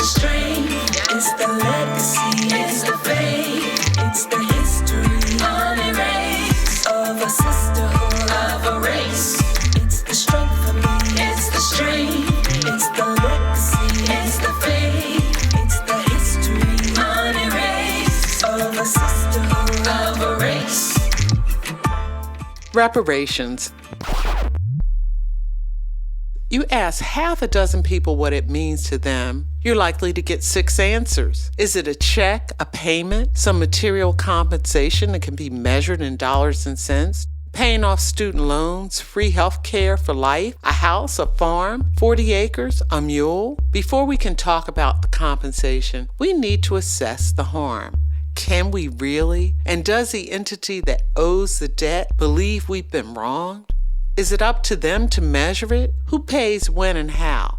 the strength, it's the legacy, it's the faith, it's the history, unerased, of a sisterhood, of a race. It's the strength for me, it's the strength, it's the legacy, it's the faith, it's the history, unerased, of a sisterhood, of a race. Reparations. You ask half a dozen people what it means to them, you're likely to get 6 answers. Is it a check, a payment, some material compensation that can be measured in dollars and cents? Paying off student loans, free health care for life, a house, a farm, 40 acres, a mule? Before we can talk about the compensation, we need to assess the harm. Can we really? And does the entity that owes the debt believe we've been wronged? Is it up to them to measure it? Who pays when and how?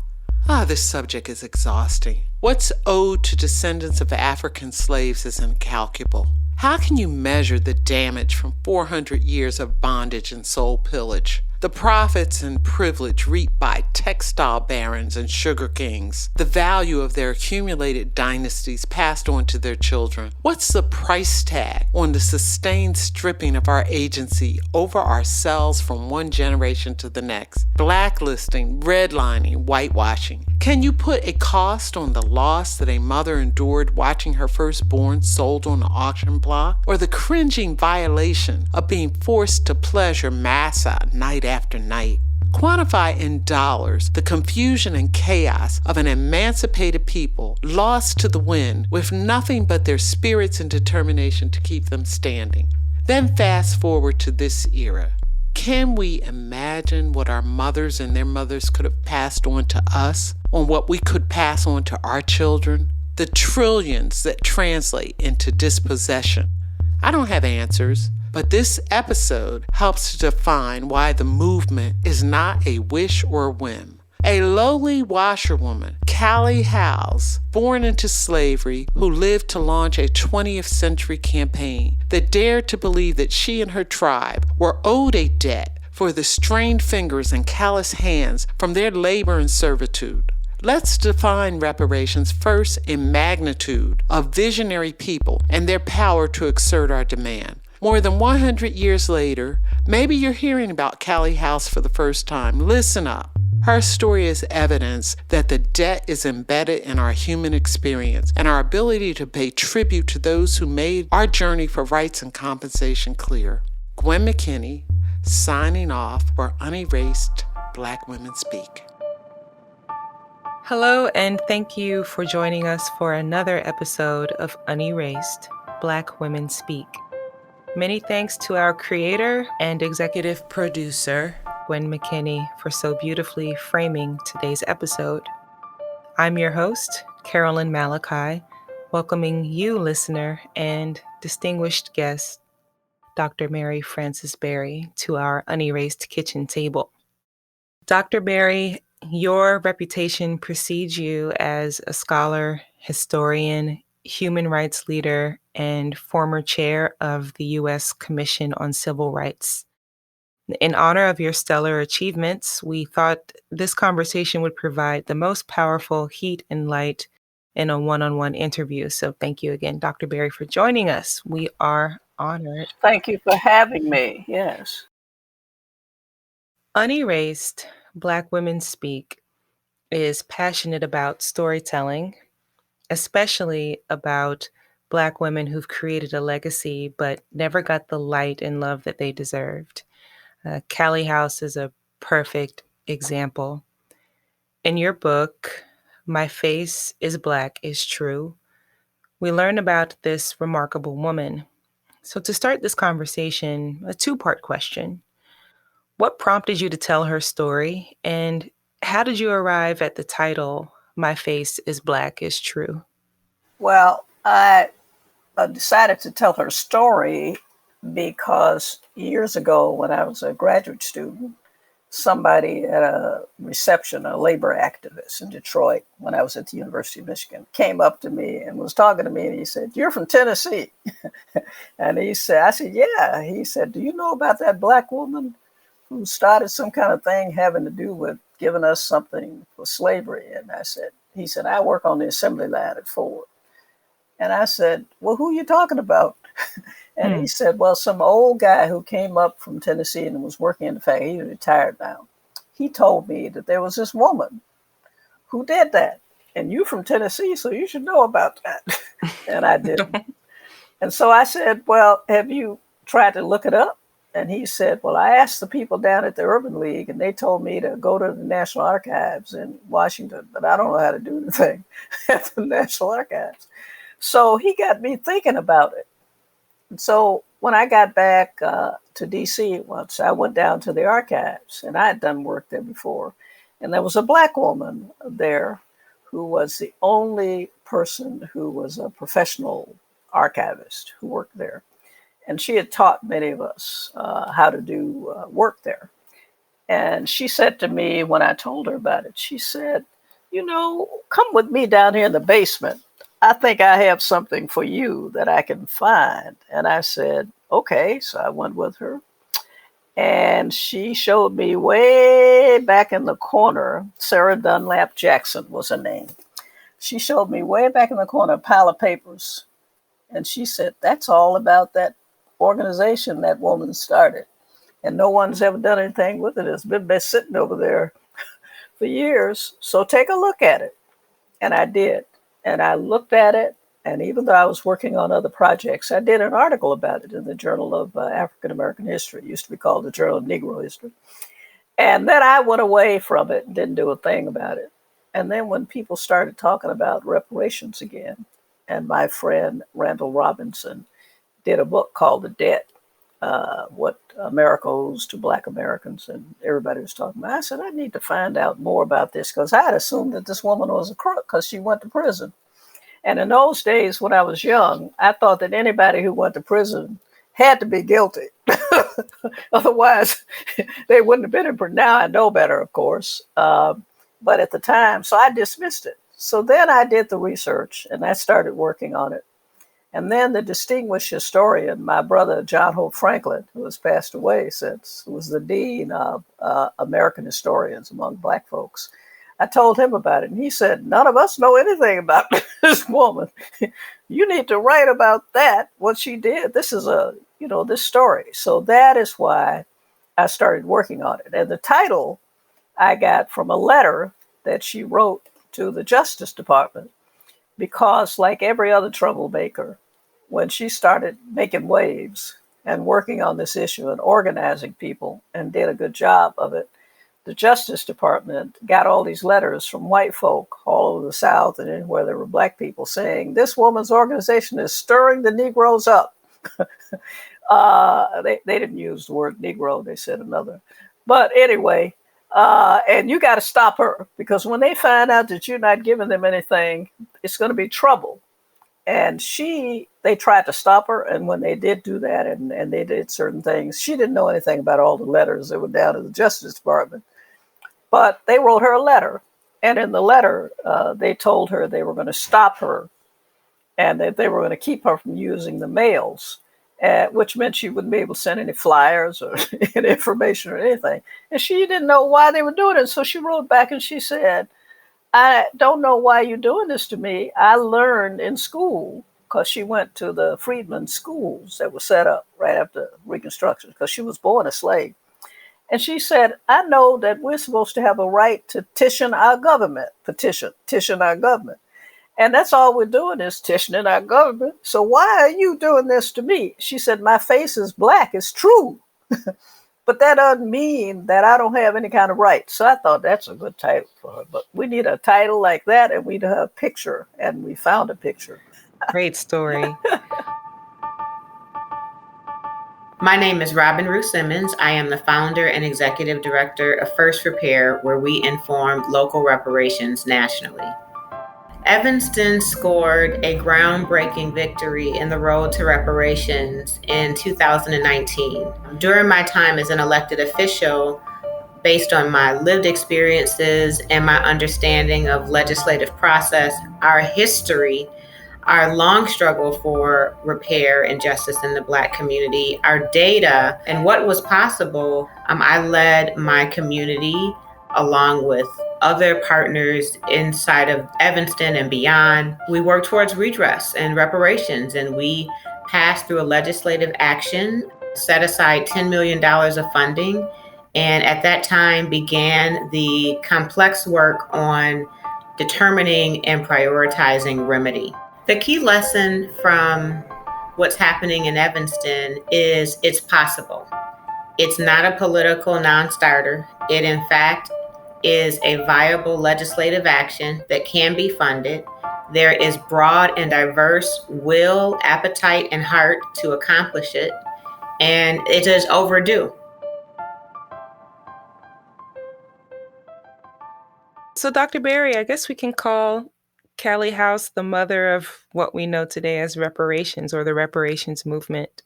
This subject is exhausting. What's owed to descendants of African slaves is incalculable. How can you measure the damage from 400 years of bondage and soul pillage? The profits and privilege reaped by textile barons and sugar kings, the value of their accumulated dynasties passed on to their children. What's the price tag on the sustained stripping of our agency over ourselves from one generation to the next? Blacklisting, redlining, whitewashing. Can you put a cost on the loss that a mother endured watching her firstborn sold on the auction block? Or the cringing violation of being forced to pleasure massa night after night? Quantify in dollars the confusion and chaos of an emancipated people lost to the wind with nothing but their spirits and determination to keep them standing. Then fast forward to this era. Can we imagine what our mothers and their mothers could have passed on to us, on what we could pass on to our children? The trillions that translate into dispossession. I don't have answers, but this episode helps to define why the movement is not a wish or a whim. A lowly washerwoman, Callie House, born into slavery, who lived to launch a 20th century campaign that dared to believe that she and her tribe were owed a debt for the strained fingers and callous hands from their labor and servitude. Let's define reparations first in magnitude of visionary people and their power to exert our demand. More than 100 years later, maybe you're hearing about Callie House for the first time. Listen up. Her story is evidence that the debt is embedded in our human experience and our ability to pay tribute to those who made our journey for rights and compensation clear. Gwen McKinney, signing off for Unerased Black Women Speak. Hello, and thank you for joining us for another episode of Unerased Black Women Speak. Many thanks to our creator and executive producer, Gwen McKinney, for so beautifully framing today's episode. I'm your host, Carolyn Malachi, welcoming you, listener, and distinguished guest, Dr. Mary Frances Berry, to our Unerased kitchen table. Dr. Berry, your reputation precedes you as a scholar, historian, human rights leader, and former chair of the U.S. Commission on Civil Rights. In honor of your stellar achievements, we thought this conversation would provide the most powerful heat and light in a one-on-one interview. So thank you again, Dr. Berry, for joining us. We are honored. Thank you for having me. Yes. Unerased Black Women Speak is passionate about storytelling, especially about Black women who've created a legacy but never got the light and love that they deserved. Cali House is a perfect example. In your book, My Face is Black is True, we learn about this remarkable woman. So to start this conversation, a two-part question. What prompted you to tell her story, and how did you arrive at the title, My Face is Black is True? Well, I decided to tell her story because years ago when I was a graduate student, somebody at a reception, a labor activist in Detroit, when I was at the University of Michigan, came up to me and was talking to me, and he said, "You're from Tennessee." And I said, "Yeah." He said, "Do you know about that Black woman who started some kind of thing having to do with giving us something for slavery?" And I said, He said, I work on the assembly line at Ford. And I said, well, who are you talking about? And he said, well, some old guy who came up from Tennessee and was working in the factory, he's retired now. He told me that there was this woman who did that. And you from Tennessee, so you should know about that. And I didn't. And so I said, well, have you tried to look it up? And he said, well, I asked the people down at the Urban League, and they told me to go to the National Archives in Washington, but I don't know how to do anything at the National Archives. So he got me thinking about it. And so when I got back to D.C. once, I went down to the archives, and I had done work there before. And there was a Black woman there who was the only person who was a professional archivist who worked there. And she had taught many of us how to do work there. And she said to me when I told her about it, she said, you know, come with me down here in the basement. I think I have something for you that I can find. And I said, okay. So I went with her. And she showed me way back in the corner, Sarah Dunlap Jackson was her name. She showed me way back in the corner a pile of papers. And she said, that's all about that organization that woman started. And no one's ever done anything with it. It's been sitting over there for years. So take a look at it. And I did. And I looked at it. And even though I was working on other projects, I did an article about it in the Journal of African American History. It used to be called the Journal of Negro History. And then I went away from it and didn't do a thing about it. And then when people started talking about reparations again, and my friend Randall Robinson did a book called The Debt, What America Owes to Black Americans, and everybody was talking about it. I said, I need to find out more about this, because I had assumed that this woman was a crook because she went to prison. And in those days, when I was young, I thought that anybody who went to prison had to be guilty. Otherwise, they wouldn't have been in prison. Now I know better, of course. But at the time, so I dismissed it. So then I did the research and I started working on it. And then the distinguished historian, my brother, John Hope Franklin, who has passed away since, who was the dean of American historians among Black folks, I told him about it. And he said, none of us know anything about this woman. You need to write about that, what she did. This is this story. So that is why I started working on it. And the title I got from a letter that she wrote to the Justice Department, because like every other troublemaker, when she started making waves and working on this issue and organizing people and did a good job of it, the Justice Department got all these letters from white folk all over the South and anywhere there were Black people saying, this woman's organization is stirring the Negroes up. They didn't use the word Negro, they said another. But anyway, and you got to stop her, because when they find out that you're not giving them anything, it's going to be trouble. And they tried to stop her. And when they did do that and they did certain things, she didn't know anything about all the letters that were down to the Justice Department. But they wrote her a letter. And in the letter, they told her they were going to stop her and that they were going to keep her from using the mails, which meant she wouldn't be able to send any flyers or any information or anything. And she didn't know why they were doing it. So she wrote back and she said, I don't know why you're doing this to me. I learned in school, because she went to the freedmen's schools that were set up right after Reconstruction, because she was born a slave. And she said, I know that we're supposed to have a right to petition our government. And that's all we're doing is petitioning our government. So why are you doing this to me? She said, my face is black. It's true. But that doesn't mean that I don't have any kind of right. So I thought that's a good title for her. But we need a title like that, and we need a picture. And we found a picture. Great story. My name is Robin Ruth Simmons. I am the founder and executive director of First Repair, where we inform local reparations nationally. Evanston scored a groundbreaking victory in the road to reparations in 2019. During my time as an elected official, based on my lived experiences and my understanding of legislative process, our history, our long struggle for repair and justice in the Black community, our data, and what was possible, I led my community along with other partners inside of Evanston and beyond, we worked towards redress and reparations, and we passed through a legislative action, set aside $10 million of funding, and at that time began the complex work on determining and prioritizing remedy. The key lesson from what's happening in Evanston is it's possible. It's not a political non-starter. It, in fact, is a viable legislative action that can be funded. There is broad and diverse will, appetite, and heart to accomplish it, and it is overdue. So, Dr. Berry, I guess we can call Callie House the mother of what we know today as reparations, or the reparations movement.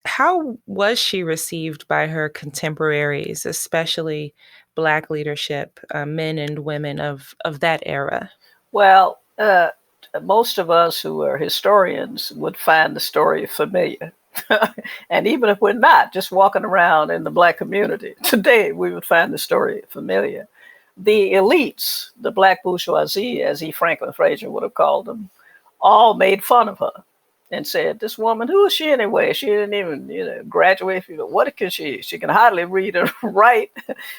How was she received by her contemporaries, especially Black leadership, men and women of that era? Well, most of us who are historians would find the story familiar. And even if we're not, just walking around in the Black community today, we would find the story familiar. The elites, the Black bourgeoisie, as E. Franklin Frazier would have called them, all made fun of her and said, "This woman, who is she anyway? She didn't even, graduate. What can she? She can hardly read or write.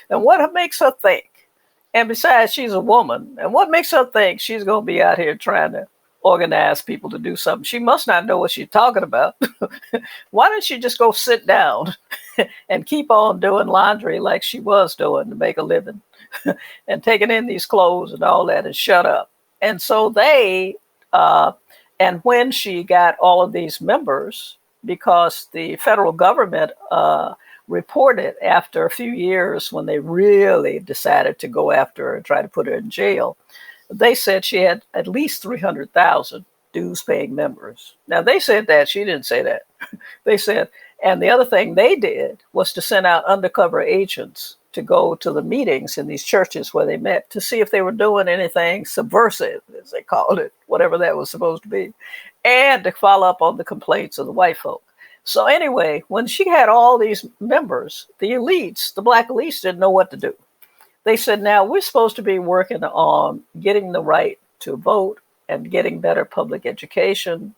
And what makes her think? And besides, she's a woman. And what makes her think she's going to be out here trying to organize people to do something? She must not know what she's talking about. Why don't she just go sit down and keep on doing laundry like she was doing to make a living and taking in these clothes and all that and shut up?" And so and when she got all of these members, because the federal government reported after a few years when they really decided to go after her and try to put her in jail, they said she had at least 300,000 dues-paying members. Now, they said that. She didn't say that. They said, and the other thing they did was to send out undercover agents to go to the meetings in these churches where they met to see if they were doing anything subversive, as they called it, whatever that was supposed to be, and to follow up on the complaints of the white folk. So anyway, when she had all these members, the elites, the Black elites, didn't know what to do. They said, now we're supposed to be working on getting the right to vote and getting better public education.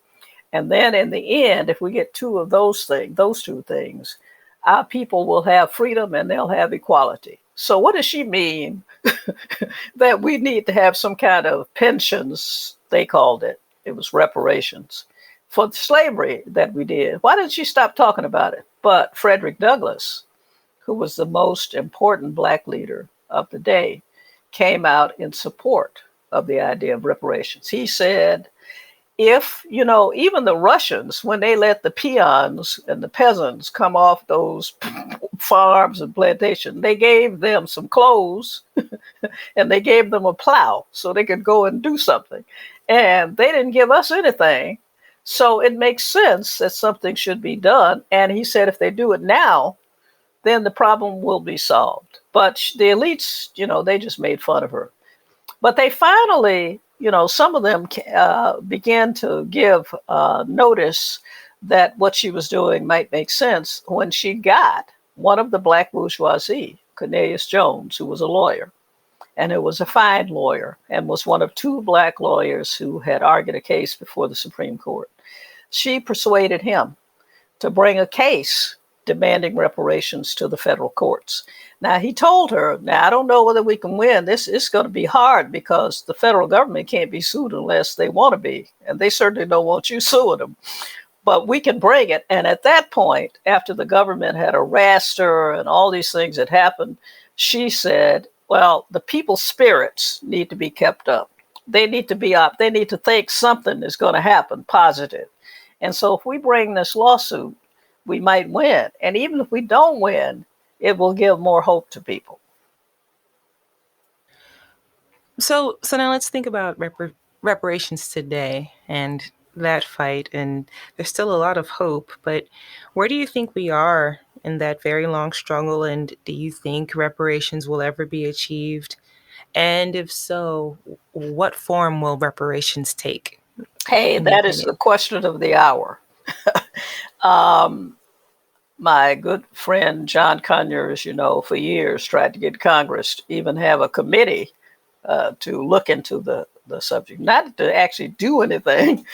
And then in the end, if we get two of those two things, our people will have freedom and they'll have equality. So what does she mean that we need to have some kind of pensions, they called it. It was reparations for the slavery that we did. Why didn't she stop talking about it? But Frederick Douglass, who was the most important Black leader of the day, came out in support of the idea of reparations. He said, if, even the Russians, when they let the peons and the peasants come off those farms and plantations, they gave them some clothes and they gave them a plow so they could go and do something. And they didn't give us anything. So it makes sense that something should be done. And he said, if they do it now, then the problem will be solved. But the elites, they just made fun of her. But they finally, some of them began to give notice that what she was doing might make sense when she got one of the Black bourgeoisie, Cornelius Jones, who was a lawyer, and who was a fine lawyer and was one of two Black lawyers who had argued a case before the Supreme Court. She persuaded him to bring a case demanding reparations to the federal courts. Now, he told her, now, I don't know whether we can win. This is going to be hard because the federal government can't be sued unless they want to be. And they certainly don't want you suing them. But we can bring it. And at that point, after the government had harassed her and all these things had happened, she said, well, the people's spirits need to be kept up. They need to be up. They need to think something is going to happen positive. And so if we bring this lawsuit, we might win. And even if we don't win, it will give more hope to people. So now let's think about reparations today and that fight. And there's still a lot of hope, but where do you think we are in that very long struggle? And do you think reparations will ever be achieved? And if so, what form will reparations take? Hey, that is the question of the hour. My good friend John Conyers, for years tried to get Congress to even have a committee to look into the subject, not to actually do anything,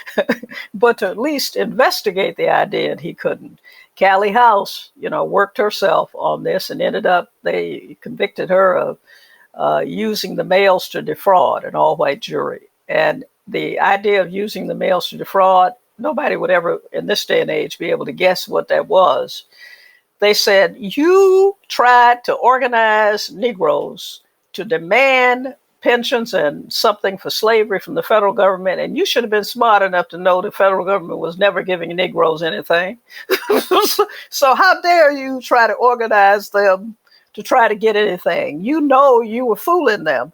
but to at least investigate the idea, and he couldn't. Callie House, worked herself on this and ended up, they convicted her of using the males to defraud an all white jury. And the idea of using the males to defraud, nobody would ever, in this day and age, be able to guess what that was. They said, you tried to organize Negroes to demand pensions and something for slavery from the federal government, and you should have been smart enough to know the federal government was never giving Negroes anything. So how dare you try to organize them to try to get anything? You know you were fooling them.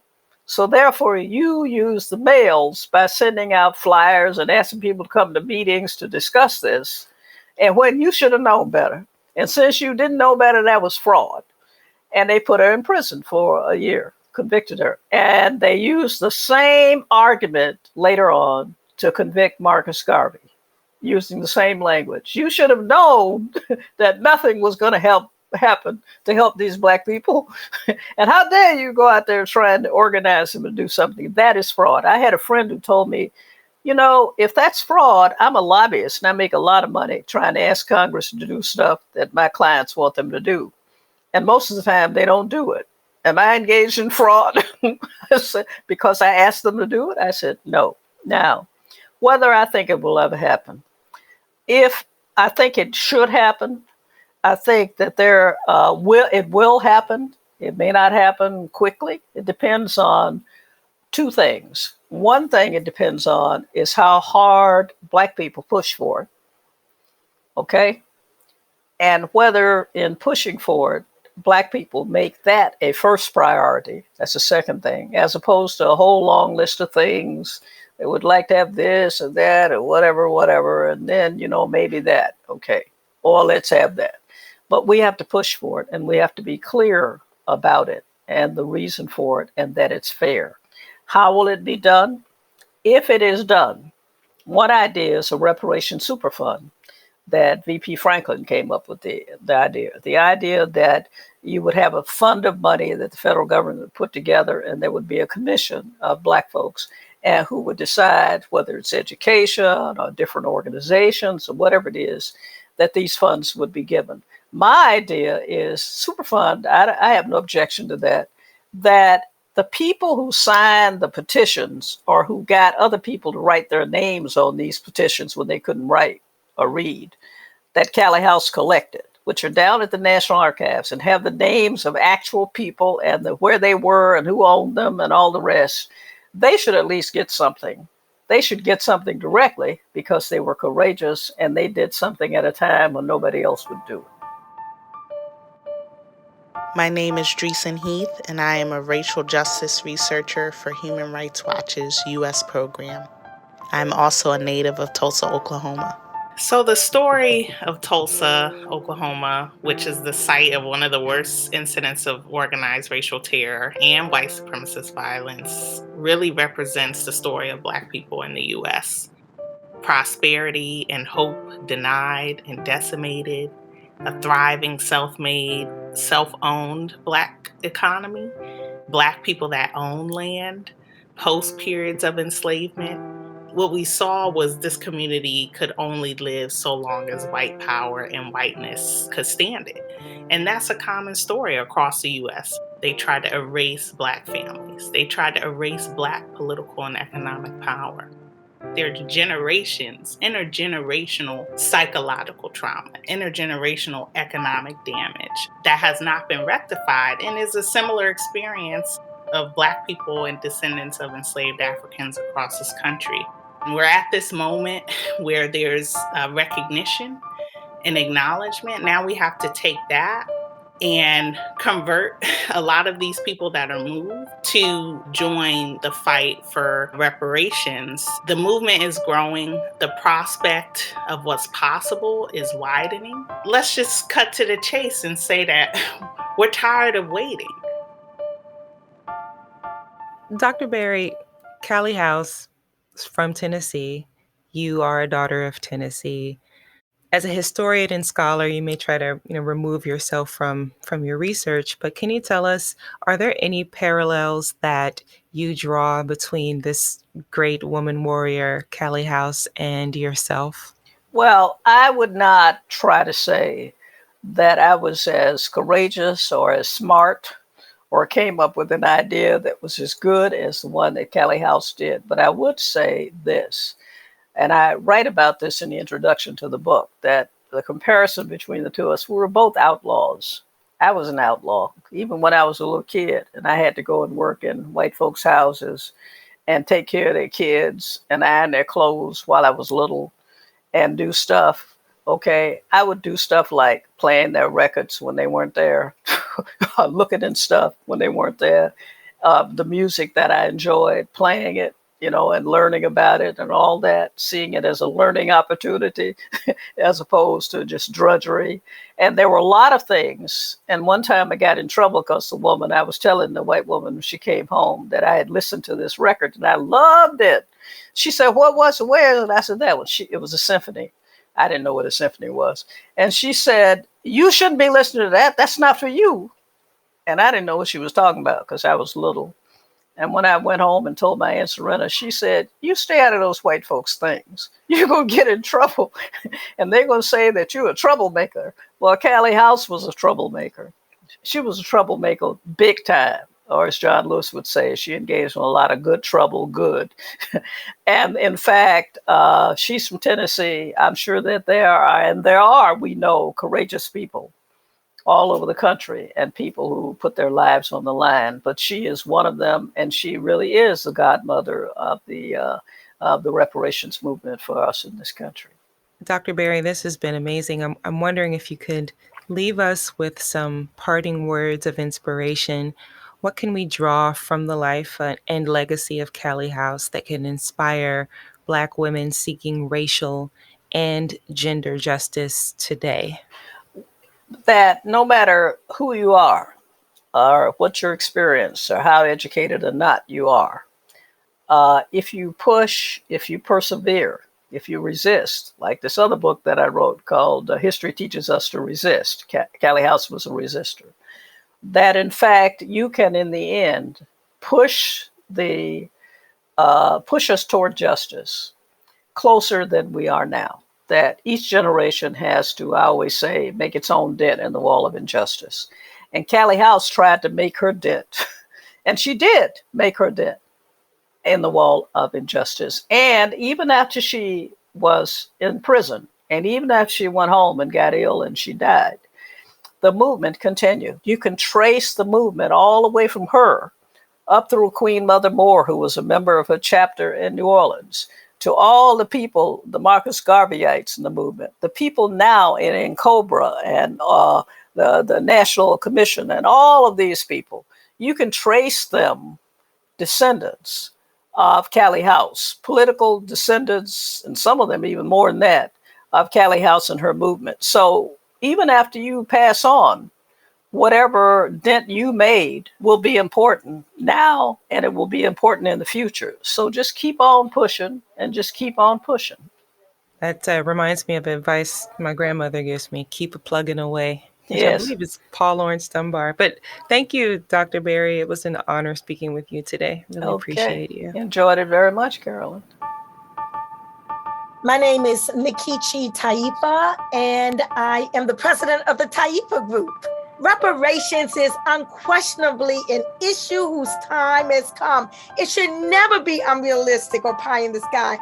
So therefore, you use the males by sending out flyers and asking people to come to meetings to discuss this, and when you should have known better. And since you didn't know better, that was fraud. And they put her in prison for a year, convicted her. And they used the same argument later on to convict Marcus Garvey, using the same language. You should have known that nothing was going to happen to help these black people. And how dare you go out there trying to organize them and do something? That is fraud. I had a friend who told me, if that's fraud, I'm a lobbyist and I make a lot of money trying to ask Congress to do stuff that my clients want them to do. And most of the time they don't do it. Am I engaged in fraud? Because I asked them to do it? I said, no. Now, whether I think it will ever happen, if I think it should happen, I think that it will happen. It may not happen quickly. It depends on two things. One thing it depends on is how hard black people push for it. Okay? And whether in pushing for it, black people make that a first priority. That's the second thing, as opposed to a whole long list of things. They would like to have this or that or whatever. And then, maybe that. Okay. Or let's have that. But we have to push for it, and we have to be clear about it and the reason for it, and that it's fair. How will it be done? If it is done, one idea is a reparation superfund that VP Franklin came up with the idea. The idea that you would have a fund of money that the federal government would put together, and there would be a commission of black folks and who would decide whether it's education or different organizations or whatever it is, that these funds would be given. My idea is Superfund. I have no objection to that the people who signed the petitions or who got other people to write their names on these petitions when they couldn't write or read, that Cali House collected, which are down at the National Archives, and have the names of actual people and where they were and who owned them and all the rest, they should at least get something. They should get something directly because they were courageous and they did something at a time when nobody else would do it. My name is Dreesen Heath, and I am a racial justice researcher for Human Rights Watch's U.S. program. I'm also a native of Tulsa, Oklahoma. So the story of Tulsa, Oklahoma, which is the site of one of the worst incidents of organized racial terror and white supremacist violence, really represents the story of Black people in the U.S. Prosperity and hope denied and decimated, a thriving, self-made, self-owned Black economy, Black people that own land, post-periods of enslavement. What we saw was this community could only live so long as white power and whiteness could stand it. And that's a common story across the U.S. They tried to erase Black families. They tried to erase Black political and economic power. There are generations, intergenerational psychological trauma, intergenerational economic damage that has not been rectified, and is a similar experience of Black people and descendants of enslaved Africans across this country. And we're at this moment where there's recognition and acknowledgement. Now we have to take that and convert a lot of these people that are moved to join the fight for reparations. The movement is growing. The prospect of what's possible is widening. Let's just cut to the chase and say that we're tired of waiting. Dr. Berry, Callie House is from Tennessee. You are a daughter of Tennessee. As a historian and scholar, you may try to, remove yourself from your research, but can you tell us, are there any parallels that you draw between this great woman warrior, Callie House, and yourself? Well, I would not try to say that I was as courageous or as smart or came up with an idea that was as good as the one that Cali House did. But I would say this, and I write about this in the introduction to the book, that the comparison between the two of us, we were both outlaws. I was an outlaw, even when I was a little kid, and I had to go and work in white folks' houses and take care of their kids and iron their clothes while I was little and do stuff. Okay, I would do stuff like playing their records when they weren't there, looking at stuff when they weren't there, the music that I enjoyed, playing it, and learning about it and all that, seeing it as a learning opportunity as opposed to just drudgery. And there were a lot of things. And one time I got in trouble because I was telling the white woman when she came home that I had listened to this record and I loved it. She said, "What was it? Where?" And I said, it was a symphony. I didn't know what a symphony was. And she said, "You shouldn't be listening to that. That's not for you." And I didn't know what she was talking about because I was little. And when I went home and told my Aunt Serena, she said, "You stay out of those white folks' things. You're going to get in trouble. And they're going to say that you're a troublemaker." Well, Callie House was a troublemaker. She was a troublemaker big time. Or as John Lewis would say, she engaged in a lot of good trouble, good. And in fact, she's from Tennessee. I'm sure that there are, we know, courageous people all over the country and people who put their lives on the line. But she is one of them, and she really is the godmother of the reparations movement for us in this country. Dr. Berry, this has been amazing. I'm wondering if you could leave us with some parting words of inspiration. What can we draw from the life and legacy of Callie House that can inspire Black women seeking racial and gender justice today? That no matter who you are, or what your experience, or how educated or not you are, if you push, if you persevere, if you resist, like this other book that I wrote called History Teaches Us to Resist, Callie House was a resistor, that in fact you can in the end push us toward justice closer than we are now. That each generation has to, I always say, make its own dent in the wall of injustice. And Callie House tried to make her dent, and she did make her dent in the wall of injustice. And even after she was in prison, and even after she went home and got ill and she died, the movement continued. You can trace the movement all the way from her up through Queen Mother Moore, who was a member of her chapter in New Orleans, to all the people, the Marcus Garveyites in the movement, the people now in Cobra and the National Commission and all of these people. You can trace them, descendants of Callie House, political descendants, and some of them even more than that, of Callie House and her movement. So even after you pass on, whatever dent you made will be important now, and it will be important in the future. So just keep on pushing and just keep on pushing. That reminds me of advice my grandmother gives me: keep plugging away. Which I Yes. believe it's Paul Lawrence Dunbar. But thank you, Dr. Berry. It was an honor speaking with you today. Really appreciate you. Enjoyed it very much, Carolyn. My name is Nikita Taipa, and I am the president of the Taipa Group. Reparations is unquestionably an issue whose time has come. It should never be unrealistic or pie in the sky.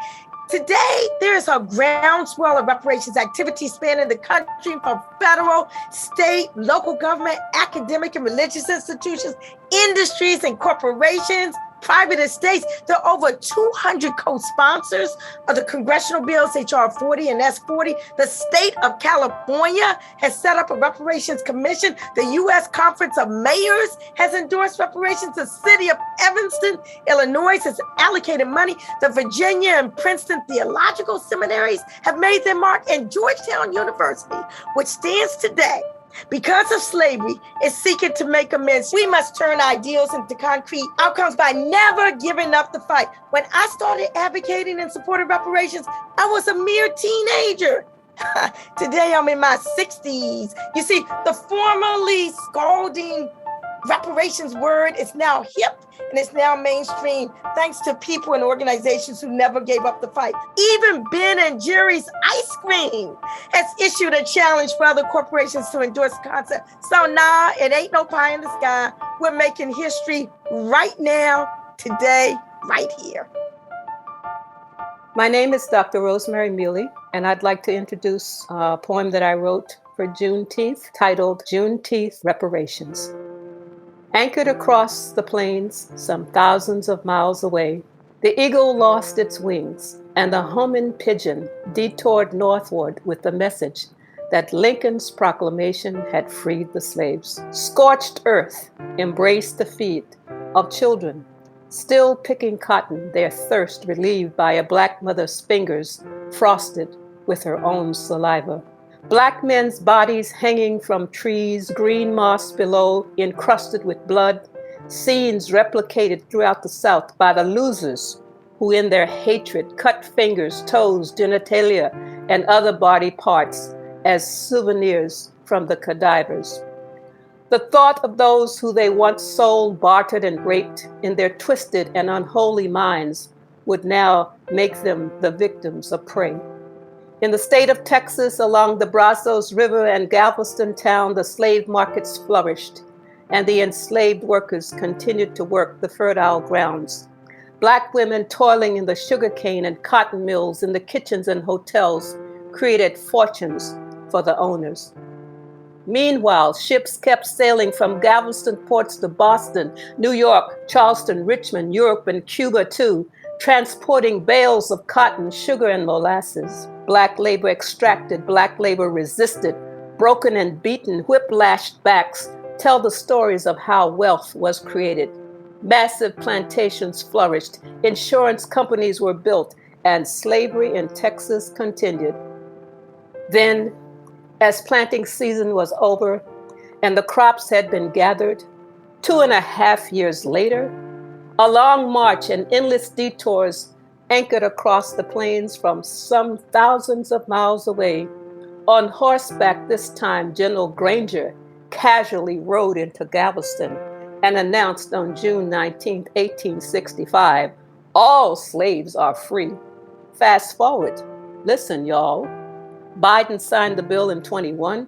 Today, there is a groundswell of reparations activity spanning the country from federal, state, local government, academic and religious institutions, industries and corporations, private estates. There are over 200 co-sponsors of the congressional bills, H.R. 40 and S-40. The state of California has set up a reparations commission. The U.S. Conference of Mayors has endorsed reparations. The city of Evanston, Illinois has allocated money. The Virginia and Princeton theological seminaries have made their mark. And Georgetown University, which stands today because of slavery, is seeking to make amends. We must turn ideals into concrete outcomes by never giving up the fight. When I started advocating in support of reparations, I was a mere teenager. Today I'm in my 60s. You see, the formerly scalding reparations word is now hip and it's now mainstream thanks to people and organizations who never gave up the fight. Even Ben and Jerry's Ice Cream has issued a challenge for other corporations to endorse the concept. So nah, it ain't no pie in the sky. We're making history right now, today, right here. My name is Dr. Rosemary Mealy, and I'd like to introduce a poem that I wrote for Juneteenth titled Juneteenth Reparations. Anchored across the plains, some thousands of miles away, the eagle lost its wings, and the homing pigeon detoured northward with the message that Lincoln's proclamation had freed the slaves. Scorched earth embraced the feet of children, still picking cotton, their thirst relieved by a black mother's fingers frosted with her own saliva. Black men's bodies hanging from trees, green moss below, encrusted with blood, scenes replicated throughout the South by the losers who in their hatred cut fingers, toes, genitalia, and other body parts as souvenirs from the cadavers. The thought of those who they once sold, bartered, and raped in their twisted and unholy minds would now make them the victims of prey. In the state of Texas, along the Brazos River and Galveston town, the slave markets flourished, and the enslaved workers continued to work the fertile grounds. Black women toiling in the sugarcane and cotton mills, in the kitchens and hotels, created fortunes for the owners. Meanwhile, ships kept sailing from Galveston ports to Boston, New York, Charleston, Richmond, Europe, and Cuba too, transporting bales of cotton, sugar, and molasses. Black labor extracted, black labor resisted, broken and beaten, whiplashed backs tell the stories of how wealth was created. Massive plantations flourished, insurance companies were built, and slavery in Texas continued. Then, as planting season was over and the crops had been gathered, 2.5 years later, a long march and endless detours anchored across the plains from some thousands of miles away. On horseback this time, General Granger casually rode into Galveston and announced on June 19, 1865, all slaves are free. Fast forward, listen y'all, Biden signed the bill in 21.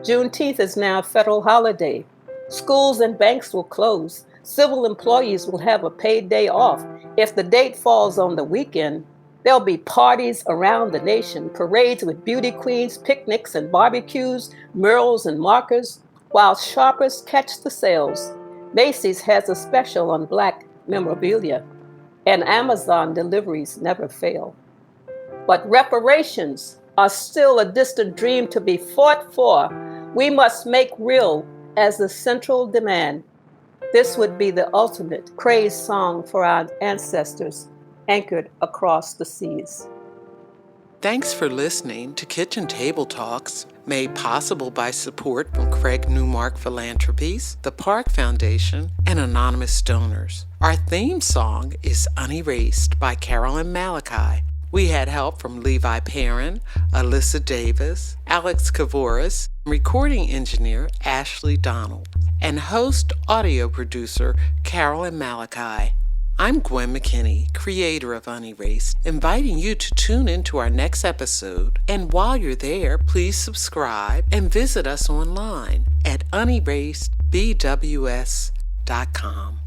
Juneteenth is now a federal holiday. Schools and banks will close. Civil employees will have a paid day off. If the date falls on the weekend, there'll be parties around the nation, parades with beauty queens, picnics and barbecues, murals and markers, while shoppers catch the sales. Macy's has a special on Black memorabilia, and Amazon deliveries never fail. But reparations are still a distant dream to be fought for. We must make real as the central demand. This would be the ultimate praise song for our ancestors anchored across the seas. Thanks for listening to Kitchen Table Talks, made possible by support from Craig Newmark Philanthropies, the Park Foundation, and anonymous donors. Our theme song is Unerased by Carolyn Malachi. We had help from Levi Perrin, Alyssa Davis, Alex Kavoris, recording engineer Ashley Donald, and host audio producer Carolyn Malachi. I'm Gwen McKinney, creator of Unerased, inviting you to tune into our next episode. And while you're there, please subscribe and visit us online at unerasedbws.com.